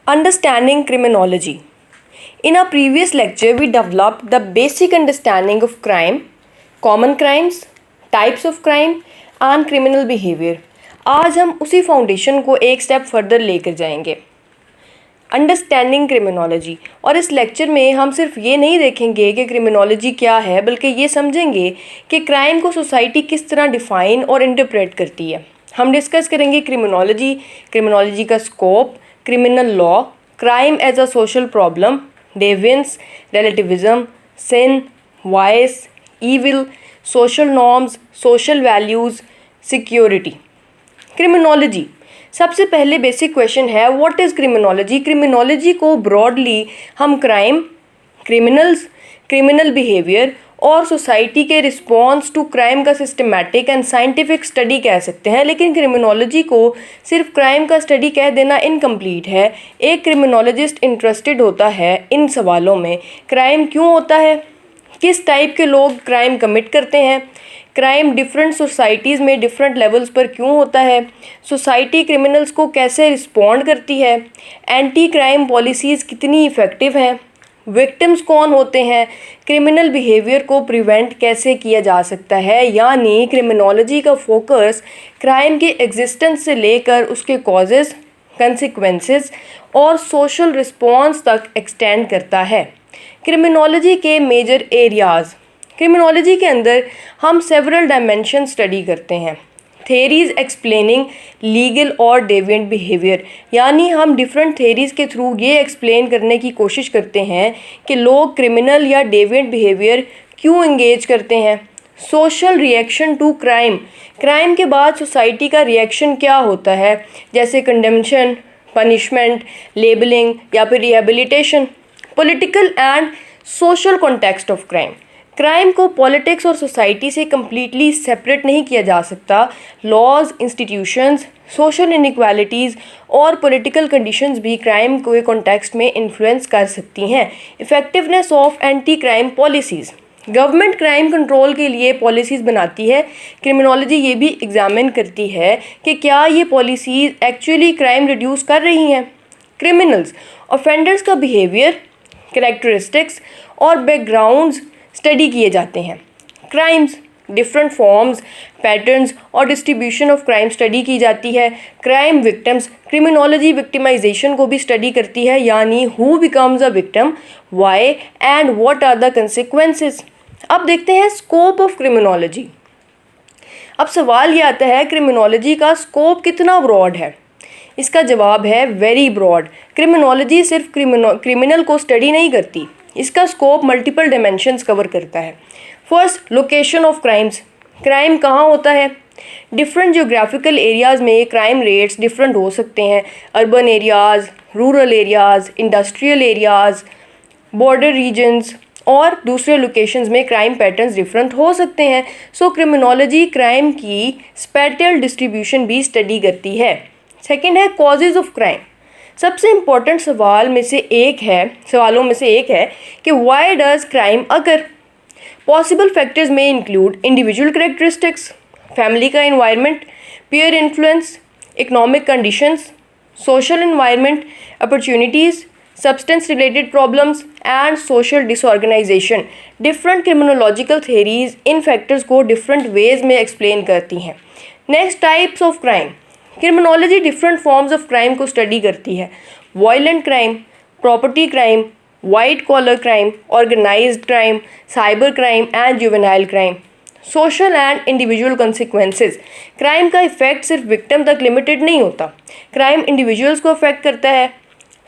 Understanding criminology. In our previous lecture, we developed the basic understanding of crime, common crimes, types of crime and criminal behavior. आज हम उसी foundation को एक step further लेकर जाएंगे, understanding criminology. और इस लेक्चर में हम सिर्फ ये नहीं देखेंगे कि क्रिमिनोलॉजी क्या है, बल्कि ये समझेंगे कि क्राइम को सोसाइटी किस तरह डिफ़ाइन और इंटरप्रेट करती है। हम डिस्कस करेंगे क्रिमिनोलॉजी का scope, criminal law, crime as a social problem, deviance, relativism, sin, vice, evil, social norms, social values, security. Criminology, सबसे पहले बेसिक क्वेश्चन है व्हाट इज़ क्रिमिनोलॉजी। क्रिमिनोलॉजी को ब्रॉडली हम क्राइम, क्रिमिनल्स, क्रिमिनल बिहेवियर और society के response to crime का systematic and scientific study कह सकते हैं। लेकिन क्रिमिनोलॉजी को सिर्फ क्राइम का स्टडी कह देना इनकम्प्लीट है। एक क्रिमिनोलॉजिस्ट इंटरेस्टेड होता है इन सवालों में, क्राइम क्यों होता है, किस टाइप के लोग क्राइम कमिट करते हैं, क्राइम डिफरेंट सोसाइटीज़ में डिफरेंट लेवल्स पर क्यों होता है, सोसाइटी क्रिमिनल्स को कैसे रिस्पॉन्ड करती है, एंटी क्राइम पॉलिसीज़ कितनी इफ़ेक्टिव हैं, विक्टिम्स कौन होते हैं, क्रिमिनल बिहेवियर को प्रिवेंट कैसे किया जा सकता है। यानी क्रिमिनोलॉजी का फोकस क्राइम के एग्जिस्टेंस से लेकर उसके कॉजेज़, कंसिक्वेंसेस और सोशल रिस्पॉन्स तक एक्सटेंड करता है। क्रिमिनोलॉजी के मेजर एरियाज़। क्रिमिनोलॉजी के अंदर हम सेवरल डायमेंशन स्टडी करते हैं। थेरीज़ एक्सप्लेनिंग लीगल और डेविएंट बिहेवियर, यानी हम डिफरेंट थेरीज़ के थ्रू ये एक्सप्लेन करने की कोशिश करते हैं कि लोग क्रिमिनल या डेविएंट बिहेवियर क्यों इंगेज करते हैं। Social reaction to crime, crime के बाद सोसाइटी का रिएक्शन क्या होता है, जैसे कंडेम्नशन, पनिशमेंट, लेबलिंग या फिर rehabilitation. Political and social context of crime, crime को पॉलिटिक्स और सोसाइटी से कम्प्लीटली सेपरेट नहीं किया जा सकता। लॉज, इंस्टीट्यूशंस, सोशल इनइक्वालिटीज़ और पॉलिटिकल कंडीशंस भी क्राइम के कॉन्टेक्स्ट में इन्फ्लुएंस कर सकती हैं। Effectiveness of anti crime policies, government crime control के लिए पॉलिसीज़ बनाती है। क्रिमिनोलॉजी ये भी एग्जामिन करती है कि क्या ये पॉलिसीज़ एक्चुअली क्राइम रिड्यूस कर रही हैं। क्रिमिनल्स, ऑफेंडर्स का बिहेवियर, कैरेक्टरिस्टिक्स और बैकग्राउंड्स स्टडी किए जाते हैं। क्राइम्स, डिफरेंट फॉर्म्स, पैटर्न्स और डिस्ट्रीब्यूशन ऑफ क्राइम स्टडी की जाती है। क्राइम विक्टिम्स, क्रिमिनोलॉजी विक्टिमाइजेशन को भी स्टडी करती है, यानी who becomes a victim, why and what are the consequences. अब देखते हैं स्कोप ऑफ क्रिमिनोलॉजी। अब सवाल ये आता है क्रिमिनोलॉजी का स्कोप कितना ब्रॉड है। इसका जवाब है वेरी ब्रॉड। क्रिमिनोलॉजी सिर्फ क्रिमिनल को स्टडी नहीं करती, इसका स्कोप मल्टीपल डायमेंशंस कवर करता है। First, location of crimes, crime कहाँ होता है। डिफरेंट जियोग्राफिकल एरियाज़ में क्राइम रेट्स डिफरेंट हो सकते हैं। Urban areas, rural areas, industrial areas, border regions और दूसरे लोकेशंस में क्राइम पैटर्न्स डिफरेंट हो सकते हैं। सो क्रिमिनोलॉजी क्राइम की स्पैटियल डिस्ट्रीब्यूशन भी स्टडी करती है। सेकेंड है कॉजेज़ ऑफ क्राइम। सबसे इम्पॉर्टेंट सवालों में से एक है कि why does crime occur. Possible factors में इंक्लूड इंडिविजुअल कैरेक्टरिस्टिक्स, फैमिली का environment, peer influence, economic conditions, social environment, opportunities, substance related problems and social disorganisation. Different criminological theories इन फैक्टर्स को डिफरेंट वेज में एक्सप्लेन करती हैं। Next, types of crime. Criminology different forms of crime को study करती है। Violent crime, property crime, white collar crime, organised crime, cyber crime and juvenile crime. Social and individual consequences, crime का effect सिर्फ victim तक limited नहीं होता। Crime individuals को affect करता है,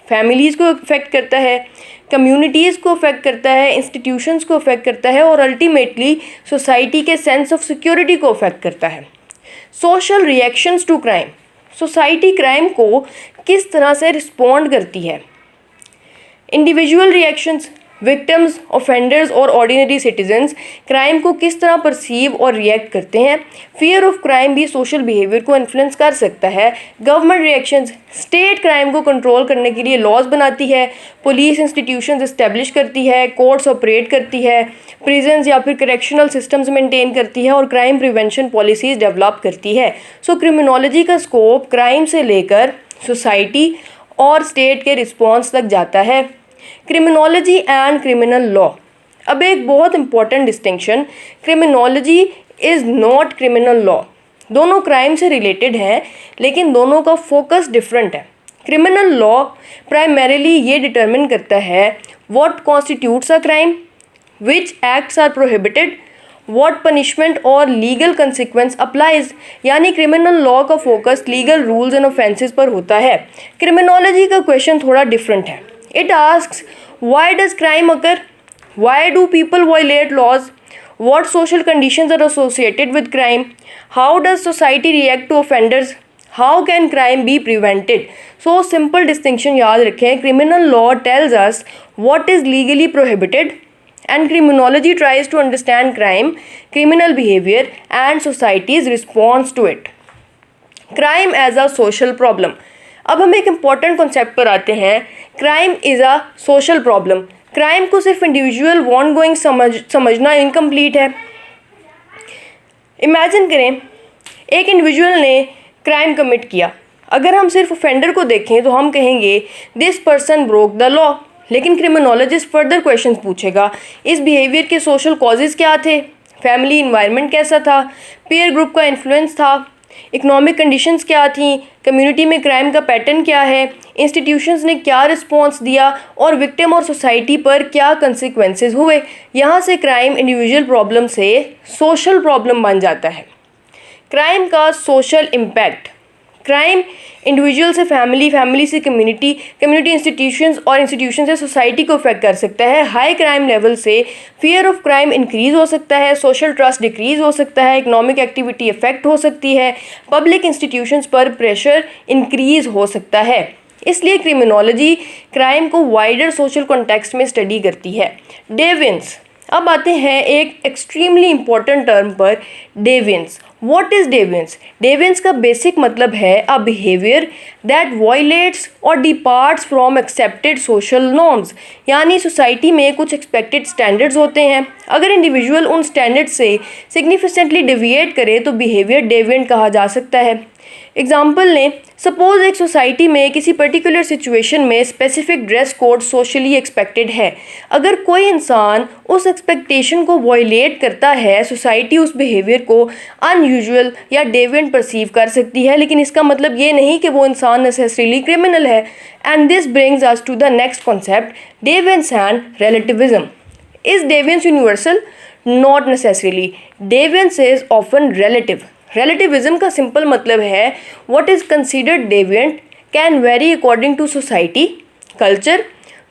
फैमिलीज़ को अफेक्ट करता है, कम्युनिटीज़ को अफेक्ट करता है, इंस्टीट्यूशंस को अफेक्ट करता है और अल्टीमेटली सोसाइटी के सेंस ऑफ सिक्योरिटी को अफेक्ट करता है। Social reactions to crime, society crime को किस तरह से रिस्पॉन्ड करती है। इंडिविजुअल रिएक्शंस, विक्टिम्स, ऑफेंडर्स और ऑर्डिनरी सिटीजन्स क्राइम को किस तरह परसीव और रिएक्ट करते हैं। फियर ऑफ क्राइम भी सोशल बिहेवियर को इन्फ्लुएंस कर सकता है। गवर्नमेंट रिएक्शंस, स्टेट क्राइम को कंट्रोल करने के लिए लॉज बनाती है, पुलिस इंस्टीट्यूशंस इस्टेब्लिश करती है, कोर्ट्स ऑपरेट करती है, प्रिजन्स या फिर करेक्शनल सिस्टम्स मेंटेन करती है और क्राइम प्रिवेंशन पॉलिसीज़ डेवलप करती है। सो क्रिमिनोलॉजी का स्कोप क्राइम से लेकर सोसाइटी और स्टेट के रिस्पॉन्स तक जाता है। Criminology and criminal law. अब एक बहुत important distinction, criminology is not criminal law. दोनों क्राइम से रिलेटेड हैं लेकिन दोनों का फोकस डिफरेंट है। क्रिमिनल लॉ प्राइमरीली ये डिटरमिन करता है what constitutes a crime, which acts are prohibited, what punishment और लीगल कंसिक्वेंस अप्लाइज। यानी क्रिमिनल लॉ का focus legal rules and offences पर होता है। क्रिमिनोलॉजी का क्वेश्चन थोड़ा डिफरेंट है। It asks why does crime occur, why do people violate laws, what social conditions are associated with crime, how does society react to offenders, how can crime be prevented। so simple distinction याद रखें, criminal law tells us what is legally prohibited and criminology tries to understand crime, criminal behavior and society's response to it। crime as a social problem। अब हम एक important concept पर आते हैं, crime is a social problem. Crime को सिर्फ individual von going समझना incomplete है। इमेजिन करें एक इंडिविजुअल ने क्राइम कमिट किया। अगर हम सिर्फ ऑफेंडर को देखें तो हम कहेंगे this person broke the law, लेकिन क्रिमिनोलॉजिस्ट फर्दर क्वेश्चंस पूछेगा, इस बिहेवियर के सोशल कॉजेज़ क्या थे, फैमिली इन्वायरमेंट कैसा था, पीयर ग्रुप का इन्फ्लुएंस था, इकोनॉमिक कंडीशंस क्या थी, कम्युनिटी में क्राइम का पैटर्न क्या है, इंस्टीट्यूशंस ने क्या रिस्पॉन्स दिया और विक्टिम और सोसाइटी पर क्या कंसिक्वेंसेस हुए। यहाँ से क्राइम इंडिविजुअल प्रॉब्लम से सोशल प्रॉब्लम बन जाता है। क्राइम का सोशल इम्पैक्ट। क्राइम इंडिविजुअल से फैमिली, फैमिली से कम्युनिटी, कम्युनिटी इंस्टीट्यूशंस और इंस्टीट्यूशन से सोसाइटी को इफेक्ट कर सकता है। हाई क्राइम लेवल से फियर ऑफ क्राइम इंक्रीज़ हो सकता है, सोशल ट्रस्ट डिक्रीज़ हो सकता है, इकोनॉमिक एक्टिविटी इफेक्ट हो सकती है, पब्लिक इंस्टीट्यूशंस पर प्रेशर इंक्रीज़ हो सकता है। इसलिए क्रिमिनोलॉजी क्राइम को वाइडर सोशल कॉन्टेक्स्ट में स्टडी करती है। डेविएंस। अब आते हैं एक एक्सट्रीमली इम्पॉर्टेंट टर्म पर, डेविएंस। What is डेविएंस? डेविएंस का बेसिक मतलब है अ बिहेवियर दैट वायलेट्स और departs from accepted social norms. यानी सोसाइटी में कुछ एक्सपेक्टेड स्टैंडर्ड्स होते हैं, अगर इंडिविजुअल उन स्टैंडर्ड्स से सिग्निफिकेंटली डिविएट करे तो बिहेवियर डेविएंट कहा जा सकता है। एग्जाम्पल लें, सपोज एक सोसाइटी में किसी पर्टिकुलर सिचुएशन में specific dress code socially expected है। अगर कोई इंसान उस एक्सपेक्टेशन को वायलेट करता है, सोसाइटी उस बिहेवियर को अनयूजुअल या डेविएंट परसीव कर सकती है, लेकिन इसका मतलब ये नहीं कि वो इंसान नेसेसरीली क्रिमिनल है। And this brings us to the next concept, deviance and relativism. Is deviance universal? Not necessarily. Deviance is often relative. Relativism का सिंपल मतलब है what is considered deviant can vary according to society, culture,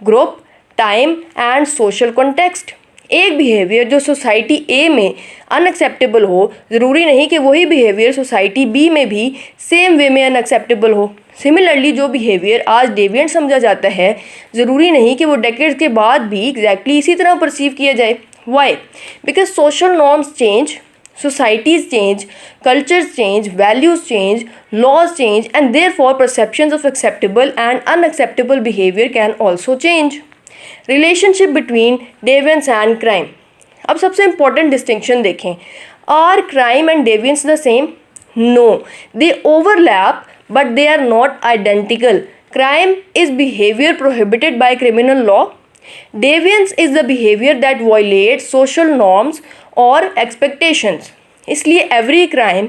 group, time and social context. एक behaviour जो society A में unacceptable हो, ज़रूरी नहीं कि वही बिहेवियर सोसाइटी बी में भी सेम वे में अनएक्सेप्टेबल हो। सिमिलरली जो बिहेवियर आज डेविएंट समझा जाता है, ज़रूरी नहीं कि वो डेकेड्स के बाद भी एग्जैक्टली इसी तरह परसीव किया जाए। Why? Because social norms change, societies change, cultures change, values change, laws change, and therefore perceptions of acceptable and unacceptable behavior can also change। Relationship between deviance and crime। अब सबसे important distinction देखें, are crime and deviance the same? No, they overlap but they are not identical। Crime is behavior prohibited by criminal law। Deviance is the behavior that violates social norms और expectations। इसलिए every crime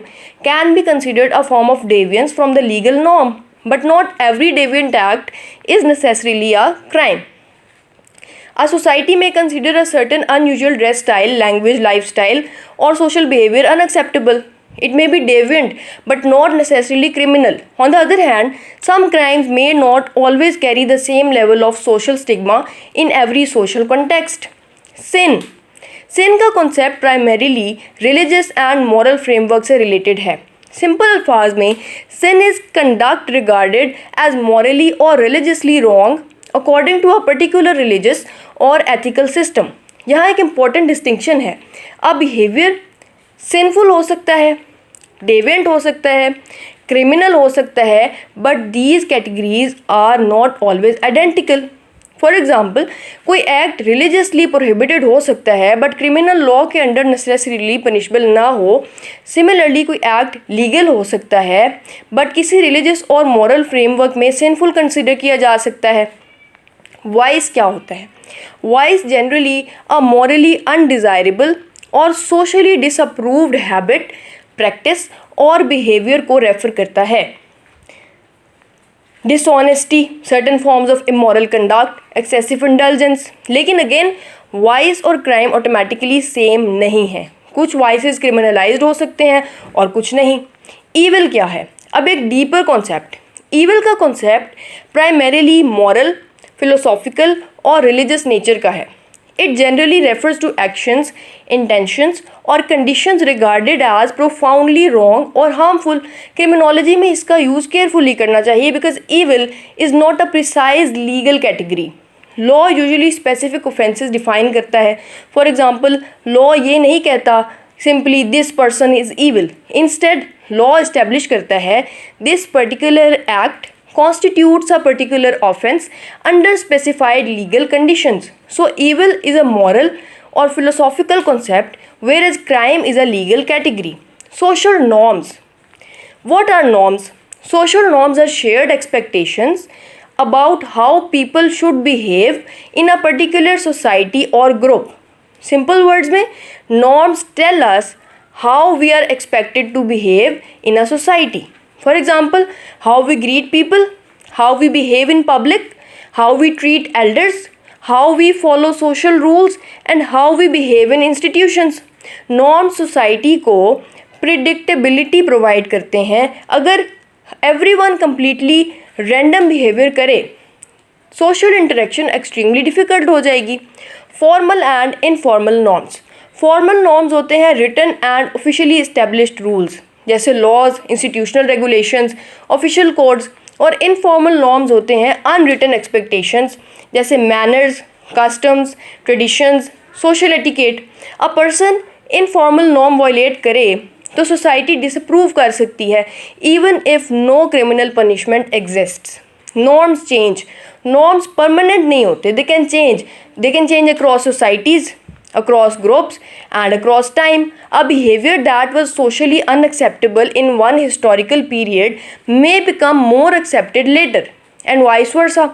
can be considered a form of deviance from the legal norm, but not every deviant act is necessarily a crime। A society may consider a certain unusual dress style, language, lifestyle or social behavior unacceptable। It may be deviant but not necessarily criminal। On the other hand, some crimes may not always carry the same level of social stigma in every social context। Sin। Sin का concept primarily religious and moral framework से related है। Simple अल्फाज में, sin is conduct regarded as morally और religiously wrong according to a particular religious और ethical system. यहाँ एक important distinction है, अब बिहेवियर सिनफुल हो सकता है, डेविएंट हो सकता है, क्रिमिनल हो सकता है, but these categories are not always identical. For example, कोई एक्ट रिलीजियसली प्रोहिबिटेड हो सकता है बट क्रिमिनल लॉ के अंडर नेसेसरीली पनिशेबल ना हो। सिमिलरली कोई एक्ट लीगल हो सकता है बट किसी रिलीजियस और मॉरल फ्रेमवर्क में सिंफुल कंसिडर किया जा सकता है। वाइस क्या होता है? वाइस जनरली अ मॉरली अनडिजायरेबल और सोशली डिसअप्रूव्ड हैबिट, प्रैक्टिस और बिहेवियर को रेफर करता है। Dishonesty, certain forms of immoral conduct, excessive indulgence. लेकिन अगेन वाइस और क्राइम ऑटोमेटिकली सेम नहीं है। कुछ वाइसेस क्रिमिनलाइज्ड हो सकते हैं और कुछ नहीं। ईविल क्या है? अब एक डीपर कॉन्सेप्ट। ईविल का कॉन्सेप्ट प्राइमरीली मॉरल, फिलोसॉफिकल और रिलीजियस नेचर का है। It generally refers to actions, intentions और conditions regarded as profoundly wrong और हार्मफुल। क्रिमिनोलॉजी में इसका यूज़ केयरफुली करना चाहिए because evil is not a precise legal category. Law usually specific offences define करता है। फॉर एग्जांपल, लॉ ये नहीं कहता simply this person is evil. Instead law establish करता है this particular act constitutes a particular offense under specified legal conditions. So evil is a moral or philosophical concept, whereas crime is a legal category. Social norms. What are norms? Social norms are shared expectations about how people should behave in a particular society or group. Simple words में norms tell us how we are expected to behave in a society. For example, how we greet people, how we behave in public, how we treat elders, how we follow social rules, and how we behave in institutions. Norms society को predictability provide करते हैं। अगर everyone completely random behavior करे, social interaction extremely difficult हो जाएगी। Formal and informal norms. Formal norms होते हैं written and officially established rules, जैसे laws, institutional regulations, official codes. और इनफॉर्मल नॉर्म्स होते हैं अनरिटन एक्सपेक्टेशंस, जैसे manners, customs, traditions, social etiquette. A person informal norm violate करे तो सोसाइटी डिसअप्रूव कर सकती है even if no criminal punishment exists. Norms change. Norms permanent नहीं होते, they can change across societies, across groups and across time. A behavior that was socially unacceptable in one historical period may become more accepted later and vice versa.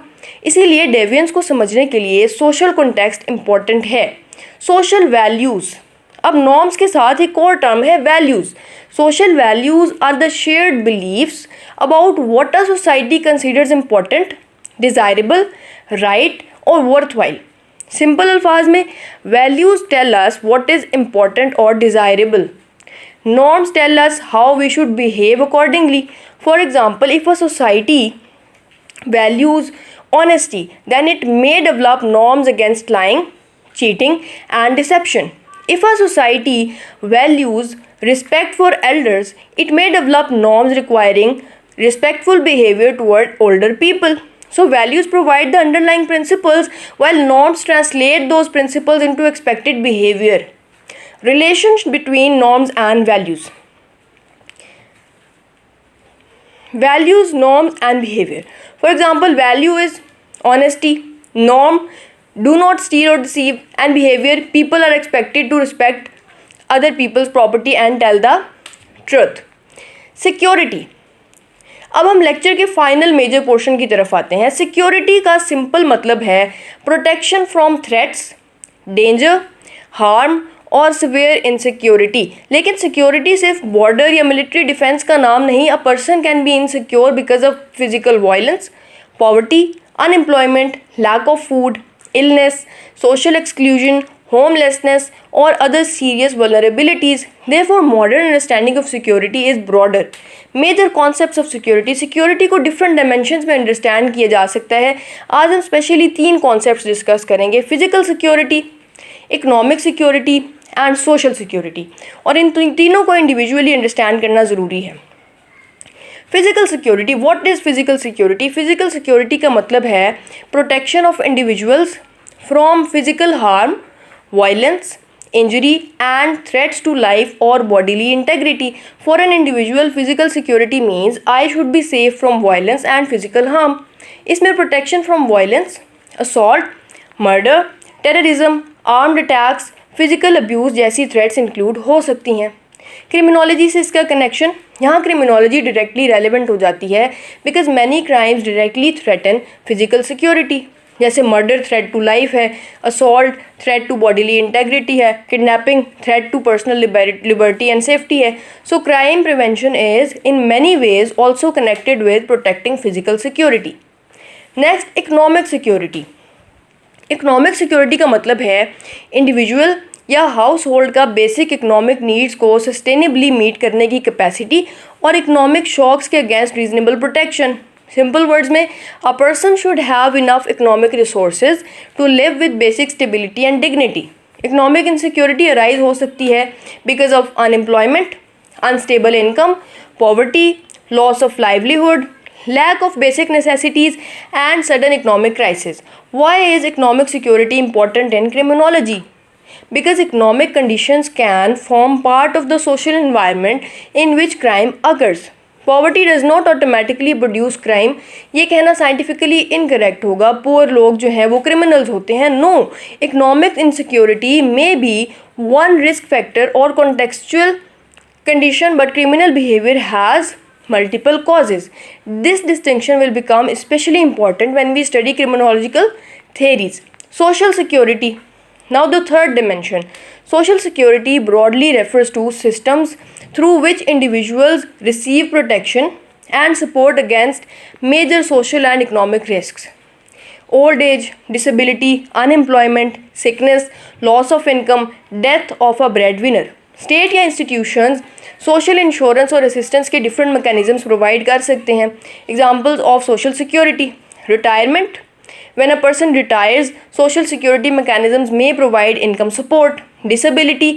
इसीलिए डेविएंस को समझने के लिए social context important है। Social values. अब norms के साथ एक और टर्म है values. Social values are the shared beliefs about what a society considers important, desirable, right और वर्थवाइल। सिंपल अल्फाज में values tell us what is important और desirable. Norms tell us how we should behave accordingly. For example, if a society values honesty, then it may develop norms against lying, cheating, and deception. If a society values respect for elders, it may develop norms requiring respectful behavior toward older people. So values provide the underlying principles while norms translate those principles into expected behavior. Relations between norms and values. Values, norms and behavior. For example, value is honesty, norm, do not steal or deceive, and behavior, people are expected to respect other people's property and tell the truth. Security. अब हम lecture के final major portion की तरफ आते हैं। Security का simple मतलब है protection from threats, danger, harm और सिवियर इनसिक्योरिटी। लेकिन सिक्योरिटी सिर्फ बॉर्डर या मिलिट्री डिफेंस का नाम नहीं। A person can be insecure because of physical violence, poverty, unemployment, lack of food, illness, social exclusion, homelessness or other serious vulnerabilities. Therefore, modern understanding of security is broader. Major concepts of security. Security को different dimensions में understand किया जा सकता है। आज हम specially 3 concepts discuss करेंगे: physical security, economic security and social security. और इन तीनों को इंडिविजुअली अंडरस्टैंड करना ज़रूरी है। Physical security. What is physical security? Physical security का मतलब है protection of individuals from physical harm, violence, injury and threats to life or bodily integrity. For an individual, physical security means I should be safe from violence and physical harm. इसमें protection from violence assault, murder, terrorism, armed attacks, physical abuse जैसी threats include हो सकती हैं। Criminology से इसका connection, यहाँ criminology directly relevant हो जाती है because many crimes directly threaten physical security, जैसे मर्डर थ्रेट टू लाइफ है, assault threat to bodily integrity है, kidnapping threat to personal liberty and safety है। So crime prevention is in many ways also connected with protecting physical security. Next, economic security. Economic security का मतलब है individual या household का basic economic needs को sustainably meet करने की capacity और इकोनॉमिक शॉक्स के against reasonable protection. Simple words में, a person should have enough economic resources to live with basic stability and dignity. Economic insecurity arise हो सकती है because of unemployment, unstable income, poverty, loss of livelihood, lack of basic necessities and sudden economic crisis. Why is economic security important in criminology? Because economic conditions can form part of the social environment in which crime occurs. Poverty does not automatically produce crime. ये कहना scientifically incorrect होगा, poor लोग जो हैं वो criminals होते हैं। No, economic insecurity may be one risk factor और contextual condition, but criminal behavior has multiple causes. This distinction will become especially important when we study criminological theories. Social security. Now the third dimension. Social security broadly refers to systems through which individuals receive protection and support against major social and economic risks. Old age, disability, unemployment, sickness, loss of income, death of a breadwinner. State या institutions social insurance और assistance के different mechanisms provide कर सकते हैं। Examples of social security: retirement, when a person retires social security mechanisms may provide income support. Disability,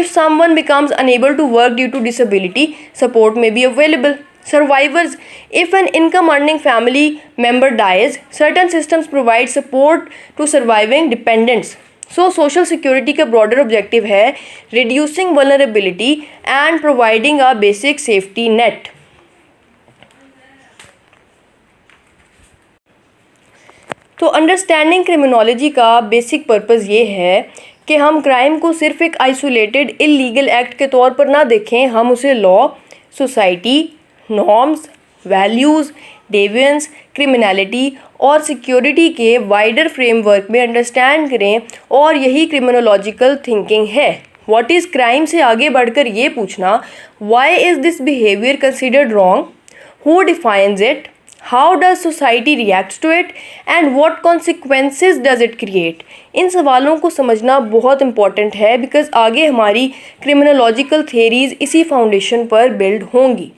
if someone becomes unable to work due to disability, support may be available. Survivors, if an income earning family member dies, certain systems provide support to surviving dependents. So social security का broader objective है reducing vulnerability and providing a basic safety net. तो understanding criminology का basic purpose ये है कि हम crime को सिर्फ एक आइसोलेटेड इलीगल एक्ट के तौर पर ना देखें, हम उसे law, society, norms, values, deviance, criminality और सिक्योरिटी के वाइडर फ्रेमवर्क में अंडरस्टैंड करें, और यही क्रिमिनोलॉजिकल थिंकिंग है। व्हाट इज़ क्राइम से आगे बढ़कर ये पूछना, why is this behaviour considered wrong, who defines it, how does society reacts to it and what consequences does it create. इन सवालों को समझना बहुत इंपॉर्टेंट है बिकॉज आगे हमारी क्रिमिनोलॉजिकल थियरीज़ इसी फाउंडेशन पर बिल्ड होंगी।